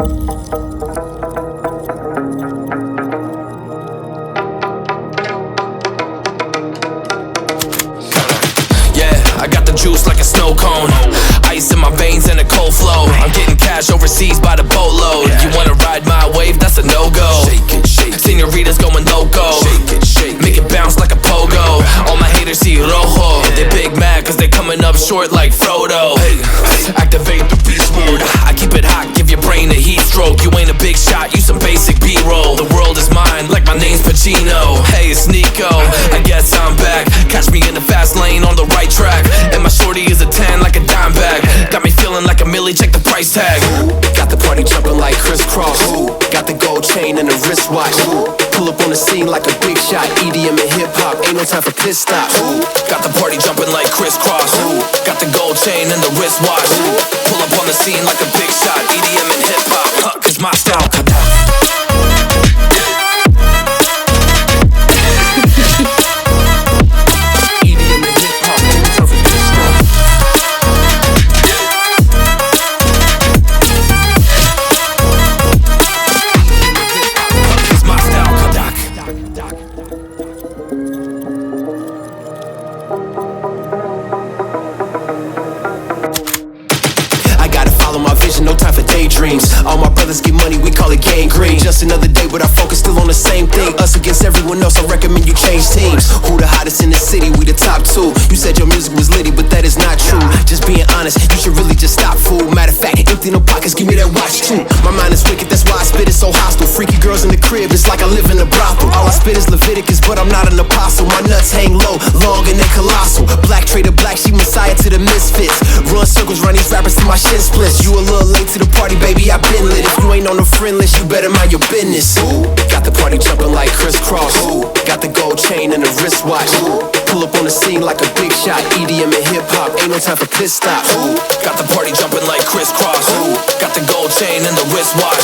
I got the juice like a snow cone, ice in my veins and a cold flow. I'm getting cash overseas by the boatload. You wanna ride my wave? That's a no-go. Señoritas going loco, make it bounce like a pogo. All my haters see rojo, they big mad cause they coming up short like Frodo. Activate the beast mode, I keep it hot, give your brain a heat stroke. You ain't a big shot, you some basic B-roll. The world is mine, like my name's Pacino. Hey, it's Nico, I guess I'm back. Catch me in the fast lane on the right track. And my shorty is a 10 like a dime bag. Got me feeling like a millie, check the price tag. Got the party jumping like crisscross. Got the gold chain and the wristwatch. Pull up on the scene like a big shot. EDM and hip hop, ain't no time for pit stops. Got the party jumping like crisscross. Got the gold chain and the wristwatch. Pull up on the scene like a big shot. EDM and hip hop, cause my style. No time for daydreams. All my brothers get money, we call it gangrene. Just another day, but our focus still on the same thing. Us against everyone else, I recommend you change teams. Who the hottest in the city? We the top two. You said your music was litty, but that is not true. Just being honest, you should really just stop, fool. Matter of fact, empty no pockets, give me that watch too. My mind is wicked, that's why I spit it so hostile. Freaky girls in the crib, it's like I live in a brothel. All I spit is Leviticus, but I'm not an apostle. My nuts hang low, long and they colossal. Black trader black, she messiah to the misfits. Run circles, run these rappers to my shin splits. You a little late to the party, baby, I been lit. If you ain't on the friend list, you better mind your business. Got the party jumping like crisscross. Got the gold chain and the wristwatch. Pull up on the scene like a big shot. EDM and hip hop, ain't no time for pit stops. Got the party jumping like crisscross. Got the gold chain and the wristwatch.